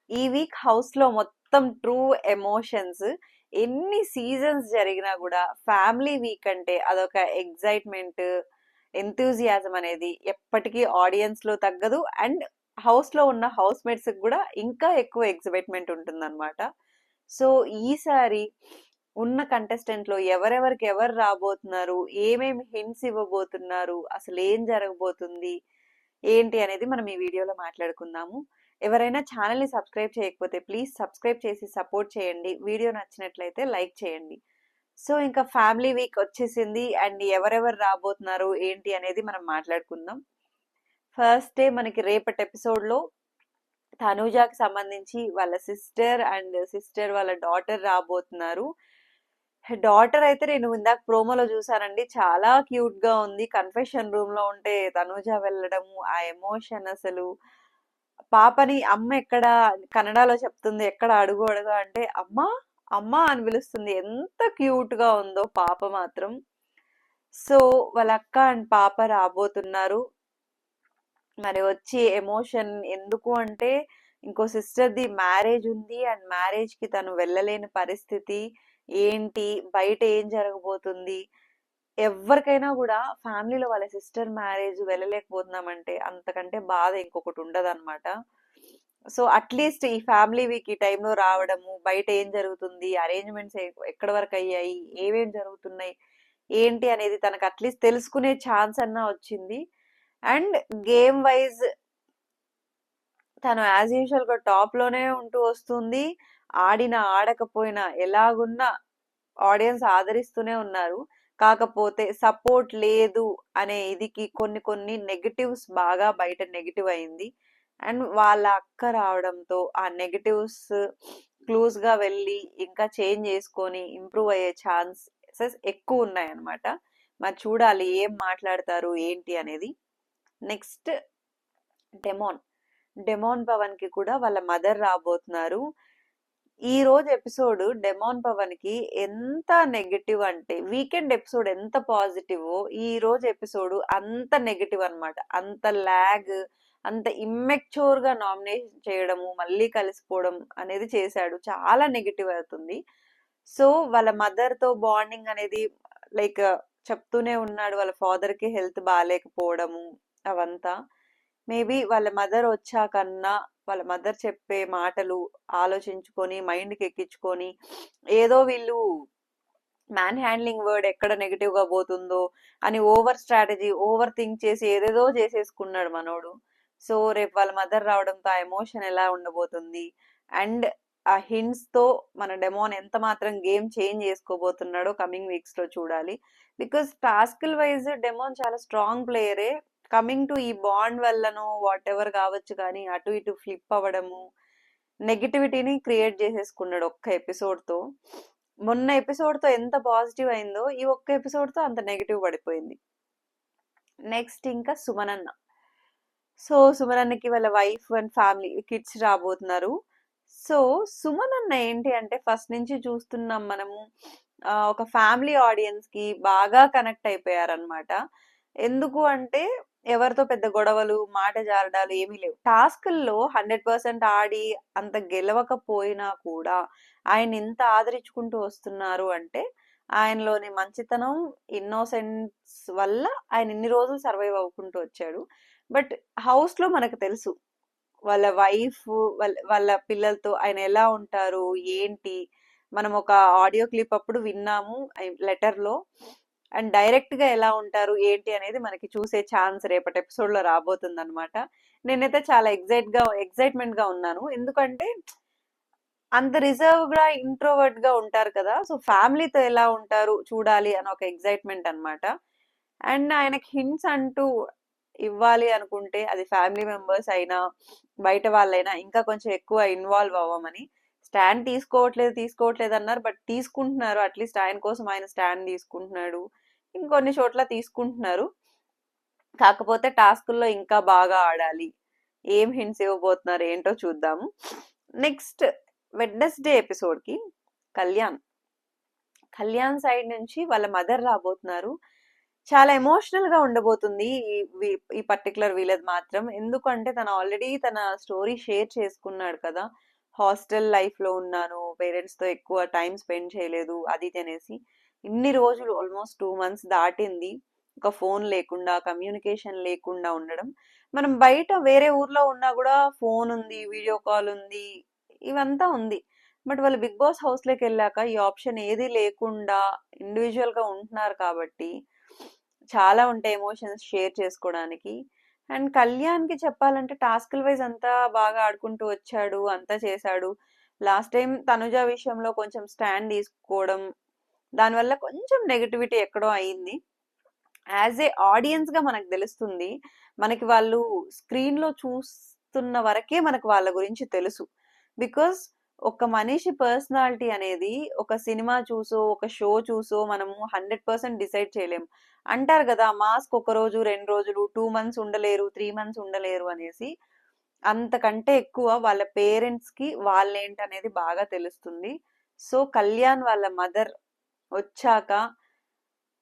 ఈ వీక్ హౌస్‌లో మొత్తం ట్రూ ఎమోషన్స్. ఎన్ని సీజన్స్ జరిగినా గూడా ఫ్యామిలీ వీక్ అంటే అదొక ఎక్సైట్‌మెంట్, ఎంథూసియాజం అనేది ఎప్పటికీ ఆడియన్స్‌లో తగ్గదు. అండ్ హౌస్‌లో ఉన్న హౌస్‌మేట్స్‌కి గూడా ఇంకా ఎక్కువ ఎక్సైట్‌మెంట్ ఉంటుందన్నమాట. సో, ఈసారి ఉన్న కంటెస్టెంట్‌లో ఎవరెవరికి ఎవరు రాబోతున్నారు? ఏమేమి హింట్స్ ఇవ్వబోతున్నారు? అసలేం జరగబోతుంది? ఏంటి అనేది మనం ఈ వీడియోలో మాట్లాడుకుందాము. ఎవరైనా ఛానల్‌ని సబ్స్క్రైబ్ చేయకపోతే ప్లీజ్ సబ్స్క్రైబ్ చేసి సపోర్ట్ చేయండి. వీడియో నచ్చినట్లయితే లైక్ చేయండి. సో, ఇంకా ఫ్యామిలీ వీక్ వచ్చేసింది. అండ్ ఎవరెవరు రాబోతున్నారు ఏంటి అనేది మనం మాట్లాడుకుందాం. ఫస్ట్ డే మనకి రేపటి ఎపిసోడ్‌లో తనూజాకి సంబంధించి వాళ్ళ సిస్టర్ అండ్ సిస్టర్ వాళ్ళ డాటర్ రాబోతున్నారు. డాటర్ అయితే నేను ఇందాక ప్రోమోలో చూసానండి. చాలా క్యూట్ గా ఉంది. కన్ఫెషన్ రూమ్ లో ఉంటే తనూజ వెళ్ళడము, ఆ ఎమోషన్ అసలు. పాపని అమ్మ ఎక్కడ కన్నడలో చెప్తుంది, ఎక్కడ అడుగు అడుగు అంటే అమ్మ అమ్మ అని పిలుస్తుంది. ఎంత క్యూట్ గా ఉందో పాప మాత్రం. సో వాళ్ళ అక్క అండ్ పాప రాబోతున్నారు. మరి వచ్చి ఎమోషన్ ఎందుకు అంటే ఇంకో సిస్టర్ది మ్యారేజ్ ఉంది. అండ్ మ్యారేజ్ కి తను వెళ్ళలేని పరిస్థితి ఏంటి, బయట ఏం జరగబోతుంది. ఎవరికైనా కూడా ఫ్యామిలీలో వాళ్ళ సిస్టర్ మ్యారేజ్ వెళ్ళలేకపోతున్నామంటే అంతకంటే బాధ ఇంకొకటి ఉండదన్నమాట. సో అట్లీస్ట్ ఈ ఫ్యామిలీ వీక్ ఈ టైంలో రావడము, బయట ఏం జరుగుతుంది, అరేంజ్మెంట్స్ ఎక్కడి వరకు అయ్యాయి, ఏమేం జరుగుతున్నాయి ఏంటి అనేది తనకు అట్లీస్ట్ తెలుసుకునే ఛాన్స్ అన్నా వచ్చింది. అండ్ గేమ్ వైజ్ తను యాజ్ యూజువల్ గా టాప్ లోనే ఉంటూ వస్తుంది. ఆడినా ఆడకపోయినా ఎలాగున్నా ఆడియన్స్ ఆదరిస్తూనే ఉన్నారు. కాకపోతే సపోర్ట్ లేదు అనే ఇదికి కొన్ని కొన్ని నెగటివ్స్ బాగా బయట నెగటివ్ అయింది. అండ్ వాళ్ళ అక్క రావడంతో ఆ నెగటివ్స్ క్లూజ్ గా వెళ్ళి ఇంకా చేంజ్ చేసుకొని ఇంప్రూవ్ అయ్యే ఛాన్సెస్ ఎక్కువ ఉన్నాయి అన్నమాట. మరి చూడాలి ఏం మాట్లాడతారు ఏంటి అనేది. Next demon. డెమోన్ పవన్ కి కూడా వాళ్ళ మదర్ రాబోతున్నారు. ఈ రోజు ఎపిసోడ్ డెమోన్ పవన్ కి ఎంత నెగటివ్ అంటే, వీకెండ్ ఎపిసోడ్ ఎంత పాజిటివ్, ఈ రోజు ఎపిసోడ్ అంత నెగటివ్ అన్నమాట. అంత లాగ్, అంత ఇమ్మెచ్యూర్ గా నామినేషన్ చేయడము, మళ్ళీ కలిసిపోవడం అనేది చేశాడు. చాలా నెగటివ్ అవుతుంది. సో వాళ్ళ మదర్ తో బాండింగ్ అనేది లైక్ చెప్తూనే ఉన్నాడు. వాళ్ళ ఫాదర్ కి హెల్త్ బాగాలేకపోవడము అవంతా. మేబీ వాళ్ళ మదర్ వచ్చాకన్నా వాళ్ళ మదర్ చెప్పే మాటలు ఆలోచించుకొని మైండ్కి ఎక్కించుకొని ఏదో వీళ్ళు మ్యాన్ హ్యాండ్లింగ్ వర్డ్ ఎక్కడ నెగిటివ్ గా పోతుందో అని ఓవర్ స్ట్రాటజీ, ఓవర్ థింక్ చేసి ఏదేదో చేసేసుకున్నాడు మనోడు. సో రేపు వాళ్ళ మదర్ రావడంతో ఆ ఎమోషన్ ఎలా ఉండబోతుంది అండ్ ఆ హింట్స్ తో మన డెమోన్ ఎంత మాత్రం గేమ్ చేంజ్ చేసుకోబోతున్నాడో కమింగ్ వీక్స్ లో చూడాలి. బికాస్ టాస్క్ వైజ్ డెమోన్ చాలా స్ట్రాంగ్ ప్లేయరే. కమింగ్ టు ఈ బాండ్ వల్లనో వాట్ ఎవర్ కావచ్చు కానీ అటు ఇటు ఫ్లిప్ అవ్వడము, నెగిటివిటీని క్రియేట్ చేసేసుకున్నాడు ఒక్క ఎపిసోడ్ తో. మొన్న ఎపిసోడ్ తో ఎంత పాజిటివ్ అయిందో ఈ ఒక్క ఎపిసోడ్ తో అంత నెగిటివ్ పడిపోయింది. నెక్స్ట్ ఇంకా సుమనన్న. సో సుమనన్నకి వాళ్ళ వైఫ్ అండ్ ఫ్యామిలీ కిడ్స్ రాబోతున్నారు. సో సుమనన్న ఏంటి అంటే ఫస్ట్ నుంచి చూస్తున్నాం మనము, ఒక ఫ్యామిలీ ఆడియన్స్ కి బాగా కనెక్ట్ అయిపోయారనమాట. ఎందుకు అంటే ఎవరితో పెద్ద గొడవలు, మాట జారడాలు ఏమీ లేవు. టాస్కుల్లో 100% ఆడి అంత గెలవకపోయినా కూడా ఆయన ఇంత ఆదరించుకుంటూ వస్తున్నారు అంటే ఆయనలోని మంచితనం, ఇన్నోసెన్స్ వల్ల ఆయన ఇన్ని రోజులు సర్వైవ్ అవ్వుకుంటూ వచ్చాడు. బట్ హౌస్ లో మనకు తెలుసు వాళ్ళ వైఫ్, వాళ్ళ పిల్లలతో ఆయన ఎలా ఉంటారు ఏంటి. మనం ఒక ఆడియో క్లిప్ అప్పుడు విన్నాము లెటర్ లో. అండ్ డైరెక్ట్ గా ఎలా ఉంటారు ఏంటి అనేది మనకి చూసే ఛాన్స్ రేపటి ఎపిసోడ్ లో రాబోతుంది అనమాట. నేనైతే చాలా ఎక్సైట్మెంట్ గా ఉన్నాను. ఎందుకంటే అంత రిజర్వ్ గా ఇంట్రోవర్ట్ గా ఉంటారు కదా. సో ఫ్యామిలీతో ఎలా ఉంటారు చూడాలి అని ఒక ఎక్సైట్మెంట్ అన్నమాట. అండ్ ఆయనకి హింట్స్ అంటూ ఇవ్వాలి అనుకుంటే అది ఫ్యామిలీ మెంబర్స్ అయినా బయట వాళ్ళైనా ఇంకా కొంచెం ఎక్కువ ఇన్వాల్వ్ అవ్వమని. స్టాండ్ తీసుకోవట్లేదు అన్నారు. బట్ తీసుకుంటున్నారు. అట్లీస్ట్ ఆయన కోసం ఆయన స్టాండ్ తీసుకుంటున్నాడు. ఇంకొన్ని చోట్ల తీసుకుంటున్నారు. కాకపోతే టాస్కుల్లో ఇంకా బాగా ఆడాలి. ఏం హింట్స్ ఇవ్వబోతున్నారు ఏంటో చూద్దాము. నెక్స్ట్ వెడ్నెస్డే ఎపిసోడ్ కి కళ్యాణ్ సైడ్ నుంచి వాళ్ళ మదర్ రాబోతున్నారు. చాలా ఎమోషనల్ గా ఉండబోతుంది ఈ పర్టికులర్ వీళ్ళది మాత్రం. ఎందుకంటే తను ఆల్రెడీ తన స్టోరీ షేర్ చేసుకున్నాడు కదా. హాస్టల్ లైఫ్లో ఉన్నాను, పేరెంట్స్తో ఎక్కువ టైం స్పెండ్ చేయలేదు అది ఇది అనేసి. ఇన్ని రోజులు ఆల్మోస్ట్ 2 months దాటింది ఒక ఫోన్ లేకుండా, కమ్యూనికేషన్ లేకుండా ఉండడం. మనం బయట వేరే ఊర్లో ఉన్నా కూడా ఫోన్ ఉంది, వీడియో కాల్ ఉంది, ఇవంతా ఉంది. బట్ వాళ్ళు బిగ్ బాస్ హౌస్లోకి వెళ్ళాక ఈ ఆప్షన్ ఏది లేకుండా ఇండివిజువల్గా ఉంటున్నారు కాబట్టి చాలా ఉంటాయి ఎమోషన్స్ షేర్ చేసుకోవడానికి. అండ్ కళ్యాణ్కి చెప్పాలంటే టాస్క్ల వైజ్ అంతా బాగా ఆడుకుంటూ వచ్చాడు, అంతా చేశాడు. లాస్ట్ టైం తనుజ విషయంలో కొంచెం స్టాండ్ తీసుకోవడం, దానివల్ల కొంచెం నెగటివిటీ ఎక్కడో అయింది. యాజ్ ఏ ఆడియన్స్గా మనకు తెలుస్తుంది, మనకి వాళ్ళు స్క్రీన్లో చూస్తున్న వరకే మనకు వాళ్ళ గురించి తెలుసు. బికాస్ ఒక మనిషి పర్సనాలిటీ అనేది ఒక సినిమా చూసో ఒక షో చూసో మనము 100% డిసైడ్ చేయలేము. అంటారు కదా, మాస్క్ ఒక రోజు 2 రోజులు 2 months ఉండలేరు, 3 months ఉండలేరు అనేసి. అంతకంటే ఎక్కువ వాళ్ళ పేరెంట్స్కి వాళ్ళేంటనేది బాగా తెలుస్తుంది. సో కళ్యాణ్ వాళ్ళ మదర్ వచ్చాక,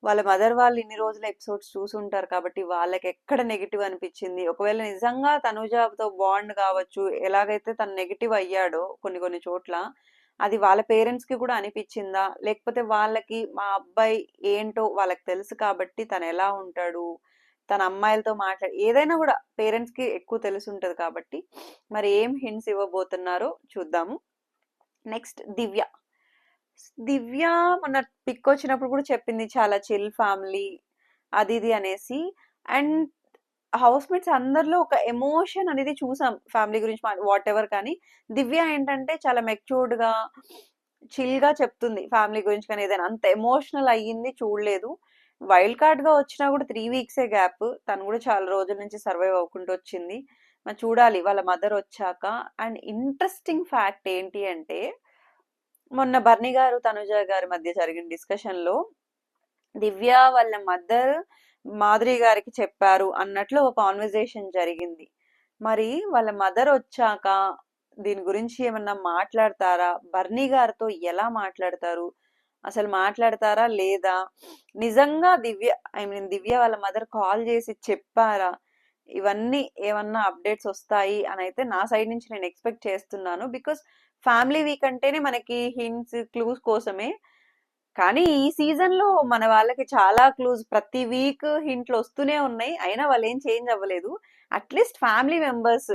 వాళ్ళ మదర్ వాళ్ళు ఇన్ని రోజుల ఎపిసోడ్స్ చూసుంటారు కాబట్టి వాళ్ళకి ఎక్కడ నెగిటివ్ అనిపించింది, ఒకవేళ నిజంగా తనుజాతో బాండ్ కావచ్చు, ఎలాగైతే తను నెగిటివ్ అయ్యాడో కొన్ని కొన్ని చోట్ల, అది వాళ్ళ పేరెంట్స్కి కూడా అనిపించిందా, లేకపోతే వాళ్ళకి మా అబ్బాయి ఏంటో వాళ్ళకి తెలుసు కాబట్టి తను ఎలా ఉంటాడు, తన అమ్మాయిలతో మాట్లాడి ఏదైనా కూడా పేరెంట్స్కి ఎక్కువ తెలిసి ఉంటుంది కాబట్టి మరి ఏం హింట్స్ ఇవ్వబోతున్నారో చూద్దాము. నెక్స్ట్ దివ్య. దివ్య మొన్న పిక్ వచ్చినప్పుడు కూడా చెప్పింది చాలా చిల్ ఫ్యామిలీ అది ఇది అనేసి. అండ్ హౌస్ మేట్స్ అందరిలో ఒక ఎమోషన్ అనేది చూసాం ఫ్యామిలీ గురించి వాట్ ఎవర్. కానీ దివ్య ఏంటంటే చాలా మెచ్యూర్డ్గా చిల్గా చెప్తుంది ఫ్యామిలీ గురించి, కానీ ఏదైనా అంత ఎమోషనల్ అయ్యింది చూడలేదు. వైల్డ్ కార్డ్గా వచ్చినా కూడా 3 weeks గ్యాప్, తను కూడా చాలా రోజుల నుంచి సర్వైవ్ అవ్వకుంటూ వచ్చింది. మరి చూడాలి వాళ్ళ మదర్ వచ్చాక. అండ్ ఇంట్రెస్టింగ్ ఫ్యాక్ట్ ఏంటి అంటే, మొన్న బర్ని గారు తనుజ గారి మధ్య జరిగిన డిస్కషన్లో దివ్య వాళ్ళ మదర్ మాధురి గారికి చెప్పారు అన్నట్లు ఒక కాన్వర్జేషన్ జరిగింది. మరి వాళ్ళ మదర్ వచ్చాక దీని గురించి ఏమన్నా మాట్లాడతారా, బర్ని గారితో ఎలా మాట్లాడతారు, అసలు మాట్లాడతారా లేదా, నిజంగా దివ్య వాళ్ళ మదర్ కాల్ చేసి చెప్పారా, ఇవన్నీ ఏమన్నా అప్డేట్స్ వస్తాయి అని అయితే నా సైడ్ నుంచి నేను ఎక్స్పెక్ట్ చేస్తున్నాను. బికాస్ ఫ్యామిలీ వీక్ అంటేనే మనకి హింట్స్ క్లూస్ కోసమే. కానీ ఈ సీజన్ లో మన వాళ్ళకి చాలా క్లూజ్, ప్రతి వీక్ హింట్లు వస్తూనే ఉన్నాయి, అయినా వాళ్ళు ఏం చేంజ్ అవ్వలేదు. అట్లీస్ట్ ఫ్యామిలీ మెంబర్స్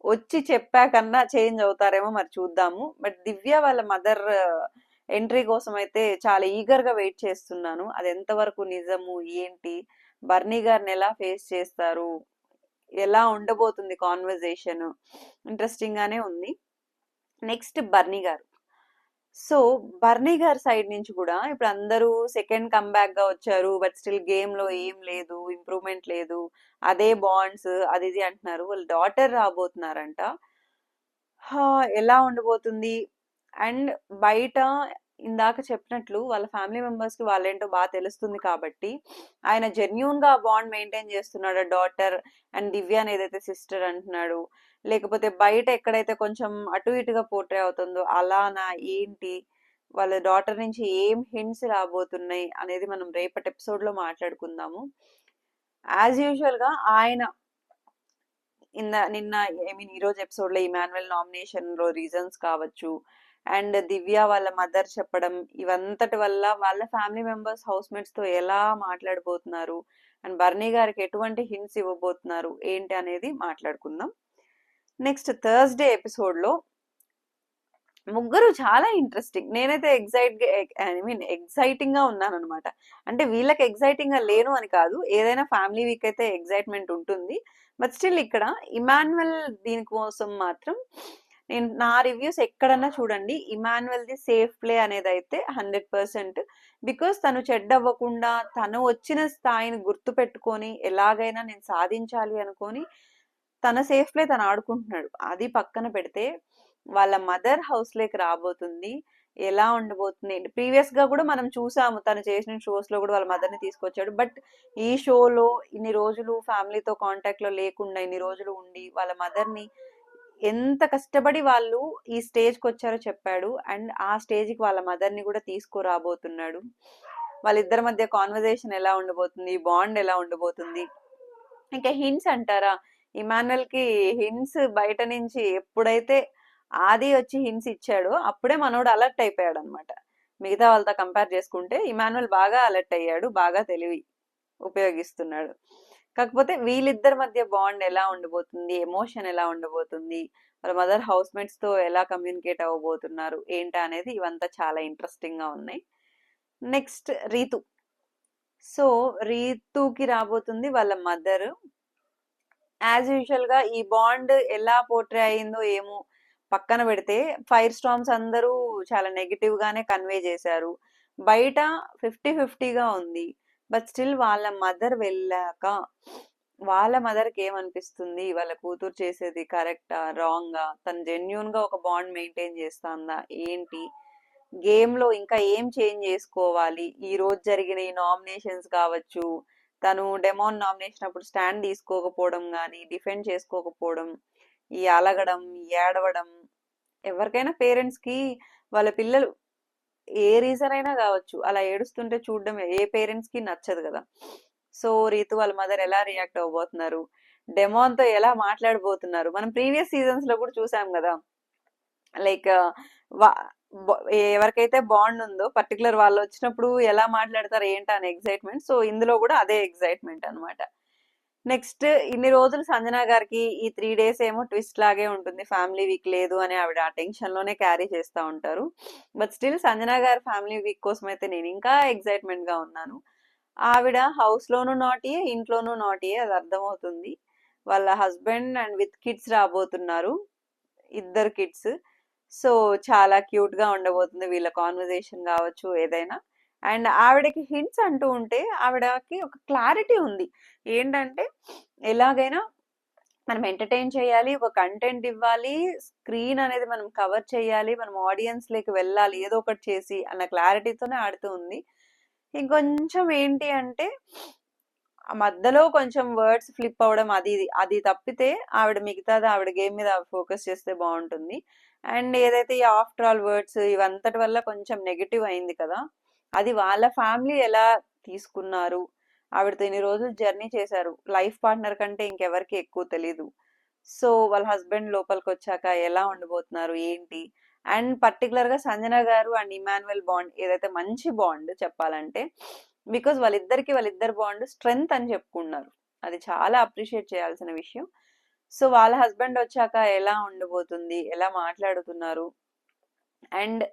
వచ్చి చెప్పాకన్నా చేంజ్ అవుతారేమో, మరి చూద్దాము. బట్ దివ్య వాళ్ళ మదర్ ఎంట్రీ కోసం అయితే చాలా ఈగర్ గా వెయిట్ చేస్తున్నాను. అది ఎంతవరకు నిజము ఏంటి, బర్నీ గారిని ఎలా ఫేస్ చేస్తారు, ఎలా ఉండబోతుంది కాన్వర్జేషన్, ఇంట్రెస్టింగ్ గానే ఉంది. నెక్స్ట్ బర్నీ గారు. సో బర్నీ గారి సైడ్ నుంచి కూడా ఇప్పుడు అందరూ సెకండ్ కమ్బ్యాక్ గా వచ్చారు, బట్ స్టిల్ గేమ్ లో ఏం లేదు, ఇంప్రూవ్మెంట్ లేదు, అదే బాండ్స్ అది ఇది అంటున్నారు. వాళ్ళ డాటర్ రాబోతున్నారంట. ఎలా ఉండబోతుంది. అండ్ బయట ఇందాక చెప్పినట్లు వాళ్ళ ఫ్యామిలీ మెంబర్స్ కి వాళ్ళేంటో బాగా తెలుస్తుంది కాబట్టి ఆయన జెన్యూన్ గా బాండ్ మెయింటైన్ చేస్తున్నాడు డాటర్ అండ్ దివ్య ఏదైతే సిస్టర్ అంటున్నాడు, లేకపోతే బయట ఎక్కడైతే కొంచెం అటు ఇటుగా పోర్ట్రే అవుతుందో అలానా ఏంటి, వాళ్ళ డాటర్ నుంచి ఏం హింట్స్ రాబోతున్నాయి అనేది మనం రేపటి ఎపిసోడ్ లో మాట్లాడుకుందాము. యాజ్ యూజువల్ గా ఆయన నిన్న ఈ రోజు ఎపిసోడ్ లో ఇమాన్యుయల్ నామినేషన్ లో రీజన్స్ కావచ్చు, అండ్ దివ్య వాళ్ళ మదర్ చెప్పడం, ఇవంతటి వల్ల వాళ్ళ ఫ్యామిలీ మెంబర్స్ హౌస్ మేట్స్ తో ఎలా మాట్లాడబోతున్నారు, అండ్ బర్నీ గారికి ఎటువంటి హింట్స్ ఇవ్వబోతున్నారు ఏంటి అనేది మాట్లాడుకుందాం. నెక్స్ట్ థర్స్డే ఎపిసోడ్ లో ముగ్గురు చాలా ఇంట్రెస్టింగ్, నేనైతే ఎక్సైటింగ్ గా ఉన్నాను అనమాట. అంటే వీళ్ళకి ఎక్సైటింగ్ గా లేను అని కాదు, ఏదైనా ఫ్యామిలీ వీక్ అయితే ఎక్సైట్మెంట్ ఉంటుంది. బట్ స్టిల్ ఇక్కడ ఇమాన్యుయల్ దీనికోసం మాత్రం నా రివ్యూస్ ఎక్కడన్నా చూడండి, ఇమాన్యుయల్ ది సేఫ్ ప్లే అనేది అయితే 100%. బికాస్ తను చెడ్డవ్వకుండా తను వచ్చిన స్థాయిని గుర్తు పెట్టుకొని ఎలాగైనా నేను సాధించాలి అనుకొని తన సేఫ్ ప్లే తను ఆడుకుంటున్నాడు. అది పక్కన పెడితే వాళ్ళ మదర్ హౌస్ లేకి రాబోతుంది, ఎలా ఉండబోతుంది. ప్రీవియస్ గా కూడా మనం చూసాము, తను చేసిన షోస్ లో కూడా వాళ్ళ మదర్ ని తీసుకొచ్చాడు. బట్ ఈ షోలో ఇన్ని రోజులు ఫ్యామిలీతో కాంటాక్ట్ లో లేకుండా ఇన్ని రోజులు ఉండి వాళ్ళ మదర్ ని ఎంత కష్టపడి వాళ్ళు ఈ స్టేజ్ కి వచ్చారో చెప్పాడు. అండ్ ఆ స్టేజ్ కి వాళ్ళ మదర్ ని కూడా తీసుకురాబోతున్నాడు. వాళ్ళిద్దరి మధ్య కాన్వర్జేషన్ ఎలా ఉండబోతుంది, బాండ్ ఎలా ఉండబోతుంది. ఇంకా హింట్స్ అంటారా, ఇమాన్యుయల్ కి హింట్స్ బయట నుంచి ఎప్పుడైతే ఆది వచ్చి హింట్స్ ఇచ్చాడు, అప్పుడే మనోడు అలర్ట్ అయిపోయాడు అనమాట. మిగతా వాళ్ళతో కంపేర్ చేసుకుంటే ఇమాన్యుల్ బాగా అలర్ట్ అయ్యాడు, బాగా తెలివి ఉపయోగిస్తున్నాడు. కాకపోతే వీళ్ళిద్దరి మధ్య బాండ్ ఎలా ఉండబోతుంది, ఎమోషన్ ఎలా ఉండబోతుంది, వాళ్ళ మదర్ హౌస్ మేట్స్ తో ఎలా కమ్యూనికేట్ అవ్వబోతున్నారు ఏంటా అనేది ఇవంతా చాలా ఇంట్రెస్టింగ్ గా ఉన్నాయి. నెక్స్ట్ రీతు. సో రీతుకి రాబోతుంది వాళ్ళ మదర్. యాజ్ యూజువల్ గా ఈ బాండ్ ఎలా పోర్ట్రే అయిందో ఏమో పక్కన పెడితే, ఫైర్ స్టార్మ్స్ అందరూ చాలా నెగిటివ్ గానే కన్వే చేశారు. బయట 50-50గా ఉంది. బట్ స్టిల్ వాళ్ళ మదర్ వెళ్ళాక వాళ్ళ మదర్కి ఏమనిపిస్తుంది, వాళ్ళ కూతురు చేసేది కరెక్టా రాంగా, తను జెన్యున్ గా ఒక బాండ్ మెయింటైన్ చేస్తుందా ఏంటి, గేమ్ లో ఇంకా ఏం చేంజ్ చేసుకోవాలి, ఈ రోజు జరిగిన ఈ నామినేషన్స్ కావచ్చు, తను డెమోన్ నామినేషన్ అప్పుడు స్టాండ్ తీసుకోకపోవడం కానీ, డిఫెండ్ చేసుకోకపోవడం, ఈ అలగడం, ఏడవడం, ఎవరికైనా పేరెంట్స్ కి వాళ్ళ పిల్లలు ఏ రీజన్ అయినా కావచ్చు అలా ఏడుస్తుంటే చూడడం ఏ పేరెంట్స్ కి నచ్చదు కదా. సో రీతు వాళ్ళ మదర్ ఎలా రియాక్ట్ అవ్వబోతున్నారు, డెమోన్ తో ఎలా మాట్లాడబోతున్నారు, మనం ప్రీవియస్ సీజన్స్ లో కూడా చూసాం కదా. లైక్ ఎవరికైతే బాండ్ ఉందో పర్టికులర్ వాళ్ళు వచ్చినప్పుడు ఎలా మాట్లాడతారు ఏంటా అని ఎగ్జైట్మెంట్. సో ఇందులో కూడా అదే ఎగ్జైట్మెంట్ అనమాట. నెక్స్ట్ ఇన్ని రోజులు సంజన గారికి ఈ 3 days ఏమో ట్విస్ట్ లాగే ఉంటుంది, ఫ్యామిలీ వీక్ లేదు అని ఆవిడ ఆ టెన్షన్ లోనే క్యారీ చేస్తూ ఉంటారు. బట్ స్టిల్ సంజన గారి ఫ్యామిలీ వీక్ కోసం అయితే నేను ఇంకా ఎగ్జైట్మెంట్ గా ఉన్నాను. ఆవిడ హౌస్ లోను నాటియే, ఇంట్లోనూ నాటియే, అది అర్థమవుతుంది. వాళ్ళ హస్బెండ్ అండ్ విత్ కిడ్స్ రాబోతున్నారు, 2 kids. సో చాలా క్యూట్ గా ఉండబోతుంది వీళ్ళ కాన్వర్జేషన్ కావచ్చు ఏదైనా. అండ్ ఆవిడకి హింట్స్ అంటూ ఉంటే ఆవిడకి ఒక క్లారిటీ ఉంది ఏంటంటే, ఎలాగైనా మనం ఎంటర్టైన్ చేయాలి, ఒక కంటెంట్ ఇవ్వాలి, స్క్రీన్ అనేది మనం కవర్ చేయాలి, మనం ఆడియన్స్ లేకి వెళ్ళాలి ఏదో ఒకటి చేసి అన్న క్లారిటీతోనే ఆడుతూ ఉంది. ఇంకొంచెం ఏంటి అంటే ఆ మధ్యలో కొంచెం వర్డ్స్ ఫ్లిప్ అవ్వడం అది అది తప్పితే ఆవిడ మిగతాది ఆవిడ గేమ్ మీద ఫోకస్ చేస్తే బాగుంటుంది. అండ్ ఏదైతే ఈ ఆఫ్టర్ ఆల్ వర్డ్స్ ఇవంతటి వల్ల కొంచెం నెగిటివ్ అయింది కదా, అది వాళ్ళ ఫ్యామిలీ ఎలా తీసుకున్నారు, ఆవిడతో ఇన్ని రోజులు జర్నీ చేశారు, లైఫ్ పార్ట్నర్ కంటే ఇంకెవరికి ఎక్కువ తెలీదు. సో వాళ్ళ హస్బెండ్ లోపలికి వచ్చాక ఎలా ఉండబోతున్నారు ఏంటి. అండ్ పర్టికులర్ గా సంజన గారు అండ్ ఇమాన్యుయల్ బాండ్ ఏదైతే మంచి బాండ్ చెప్పాలంటే, బికాజ్ వాళ్ళిద్దరి బాండ్ స్ట్రెంగ్త్ అని చెప్పుకున్నారు, అది చాలా అప్రిషియేట్ చేయాల్సిన విషయం. సో వాళ్ళ హస్బెండ్ వచ్చాక ఎలా ఉండబోతుంది, ఎలా మాట్లాడుతున్నారు, అండ్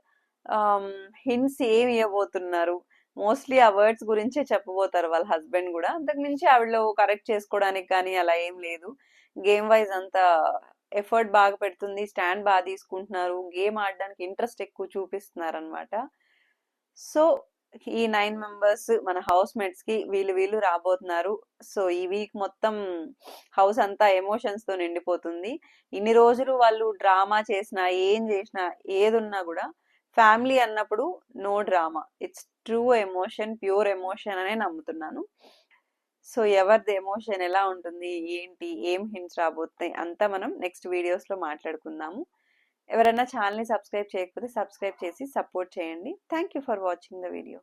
హింట్స్ ఏమి ఇవ్వబోతున్నారు, మోస్ట్లీ ఆ వర్డ్స్ గురించే చెప్పబోతారు వాళ్ళ హస్బెండ్ కూడా. అంతకు మించి ఆవిడలో కరెక్ట్ చేసుకోవడానికి కానీ అలా ఏం లేదు. గేమ్ వైజ్ అంతా ఎఫర్ట్ బాగా పెడుతుంది, స్టాండ్ బాగా తీసుకుంటున్నారు, గేమ్ ఆడడానికి ఇంట్రెస్ట్ ఎక్కువ చూపిస్తున్నారు అనమాట. సో ఈ 9 members మన హౌస్ మేట్స్ కి వీళ్ళు రాబోతున్నారు. సో ఈ వీక్ మొత్తం హౌస్ అంతా ఎమోషన్స్ తో నిండిపోతుంది. ఇన్ని రోజులు వాళ్ళు డ్రామా చేసినా ఏం చేసినా ఏదున్నా కూడా ఫ్యామిలీ అన్నప్పుడు no drama, it's true emotion, pure emotion అనే నమ్ముతున్నాను. సో ఎవరిది ఎమోషన్ ఎలా ఉంటుంది ఏంటి, ఏం హింట్స్ రాబోతున్నాయి అంతా మనం నెక్స్ట్ వీడియోస్ లో మాట్లాడుకుందాము. ఎవరైనా ఛానల్ని సబ్స్క్రైబ్ చేయకపోతే సబ్స్క్రైబ్ చేసి సపోర్ట్ చేయండి. Thank you for watching the video.